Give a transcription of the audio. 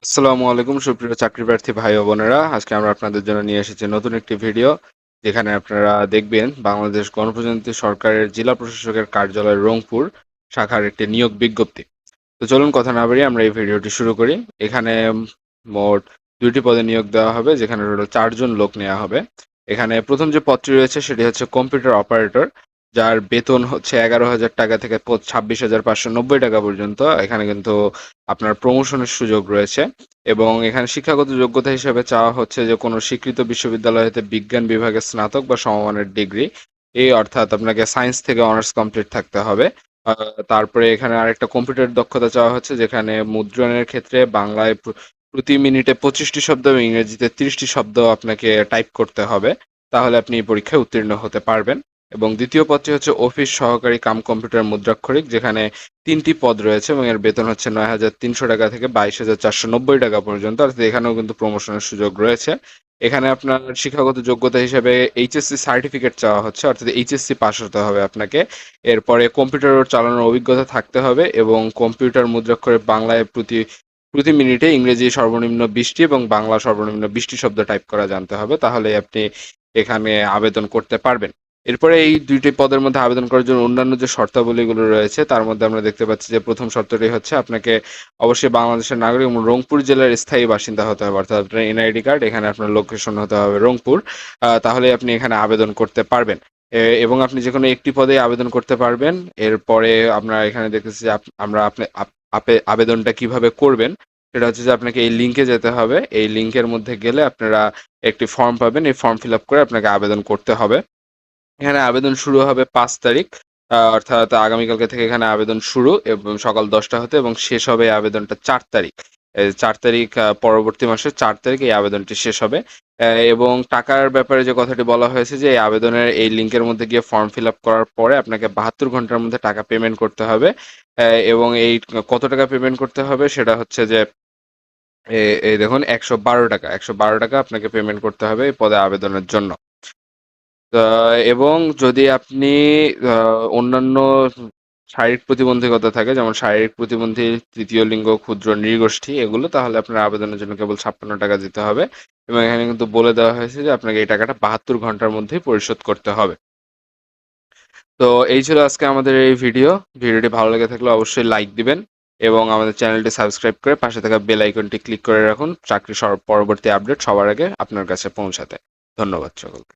আসসালামু আলাইকুম সুপ্রিয় চাকরি প্রার্থী ভাই ও বোনেরা, আজকে আমরা আপনাদের জন্য নিয়ে এসেছি নতুন একটি ভিডিও যেখানে আপনারা দেখবেন বাংলাদেশ গণপ্রজাতন্ত্রী সরকারের জেলা প্রশাসকের কার্যালয় রংপুর শাখার একটি নিয়োগ বিজ্ঞপ্তি। তো চলুন কথা না বাড়িয়ে আমরা এই ভিডিওটি শুরু করি। এখানে মোট 2টি পদে নিয়োগ দেওয়া হবে, যেখানে টোটাল 4 জন লোক নেওয়া হবে। এখানে প্রথম যে পদটি রয়েছে সেটি হচ্ছে কম্পিউটার অপারেটর, যার বেতন হচ্ছে 11,000 টাকা থেকে 26,590 টাকা পর্যন্ত। এখানে কিন্তু আপনার প্রমোশনের সুযোগ রয়েছে এবং এখানে শিক্ষাগত যোগ্যতা হিসেবে চাওয়া হচ্ছে যে কোনো স্বীকৃত বিশ্ববিদ্যালয় হতে বিজ্ঞান বিভাগে স্নাতক বা সমমানের ডিগ্রি, এই অর্থাৎ আপনাকে সায়েন্স থেকে অনার্স কমপ্লিট থাকতে হবে। তারপরে এখানে আরেকটা কম্পিউটার দক্ষতা চাওয়া হচ্ছে, যেখানে মুদ্রণের ক্ষেত্রে বাংলায় প্রতি মিনিটে 25টি শব্দ এবং ইংরেজিতে 30টি শব্দ আপনাকে টাইপ করতে হবে, তাহলে আপনি এই পরীক্ষায় উত্তীর্ণ হতে পারবেন। এবং দ্বিতীয় পদটি হচ্ছে অফিস সহকারী কাম কম্পিউটার মুদ্রাক্ষরিক, যেখানে 3টি পদ রয়েছে এবং এর বেতন হচ্ছে 9,300 টাকা থেকে 22,490 টাকা পর্যন্ত, অর্থাৎ এখানেও কিন্তু প্রমোশনের সুযোগ রয়েছে। এখানে আপনার শিক্ষাগত যোগ্যতা হিসেবে এইচএসসি সার্টিফিকেট চাওয়া হচ্ছে, অর্থাৎ এইচএসসি পাস হতে হবে আপনাকে। এরপরে কম্পিউটার চালানোর অভিজ্ঞতা থাকতে হবে এবং কম্পিউটার মুদ্রাক্ষরে বাংলায় প্রতি প্রতি মিনিটে ইংরেজি সর্বনিম্ন 20টি এবং বাংলা সর্বনিম্ন 20টি শব্দ টাইপ করা জানতে হবে, তাহলে আপনি এখানে আবেদন করতে পারবেন। এরপরে এই 2টি পদের মধ্যে আবেদন করার জন্য অন্যান্য যে শর্তাবলীগুলো রয়েছে তার মধ্যে আমরা দেখতে পাচ্ছি যে প্রথম শর্তটি হচ্ছে আপনাকে অবশ্যই বাংলাদেশের নাগরিক এবং রংপুর জেলার স্থায়ী বাসিন্দা হতে হবে, অর্থাৎ আপনার এনআইডি কার্ড, এখানে আপনার লোকেশন হতে হবে রংপুর। তাহলে আপনি এখানে আবেদন করতে পারবেন। এবং আপনি যে কোনো একটি পদে আবেদন করতে পারবেন। এরপরে আমরা এখানে দেখতেছি যে আমরা আপনি আবেদনটা কিভাবে করবেন সেটা হচ্ছে যে আপনাকে এই লিঙ্কে যেতে হবে। এই লিঙ্কের মধ্যে গেলে আপনারা একটি ফর্ম পাবেন, এই ফর্ম ফিল আপ করে আপনাকে আবেদন করতে হবে। এখানে আবেদন শুরু হবে 5 তারিখ, অর্থাৎ আগামীকালকে থেকে এখানে আবেদন শুরু এবং সকাল 10টা হতে, এবং শেষ হবে এই আবেদনটা 4 তারিখ। 4 তারিখ, পরবর্তী মাসের 4 তারিখ এই আবেদনটি শেষ হবে। এবং টাকার ব্যাপারে যে কথাটি বলা হয়েছে যে এই আবেদনের এই লিঙ্কের মধ্যে গিয়ে ফর্ম ফিল আপ করার পরে আপনাকে 72 ঘন্টার মধ্যে টাকা পেমেন্ট করতে হবে। এবং এই কত টাকা পেমেন্ট করতে হবে সেটা হচ্ছে যে এই দেখুন 112 টাকা, 112 টাকা আপনাকে পেমেন্ট করতে হবে এই পদে আবেদনের জন্য। এবং যদি আপনি অন্যান্য শারীরিক প্রতিবন্ধকতা থাকে, যেমন শারীরিক প্রতিবন্ধী, তৃতীয় লিঙ্গ, ক্ষুদ্র নৃগোষ্ঠী এগুলো, তাহলে আপনার আবেদনের জন্য কেবল 56 টাকা দিতে হবে। এবং এখানে কিন্তু বলে দেওয়া হয়েছে যে আপনাকে এই টাকাটা 72 ঘন্টার মধ্যেই পরিশোধ করতে হবে। তো এই ছিল আজকে আমাদের এই ভিডিওটি ভালো লেগে থাকলে অবশ্যই লাইক দিবেন এবং আমাদের চ্যানেলটি সাবস্ক্রাইব করে পাশে থাকা বেল আইকনটি ক্লিক করে রাখুন, চাকরি পরবর্তী আপডেট সবার আগে আপনার কাছে পৌঁছাতে। ধন্যবাদ সকলকে।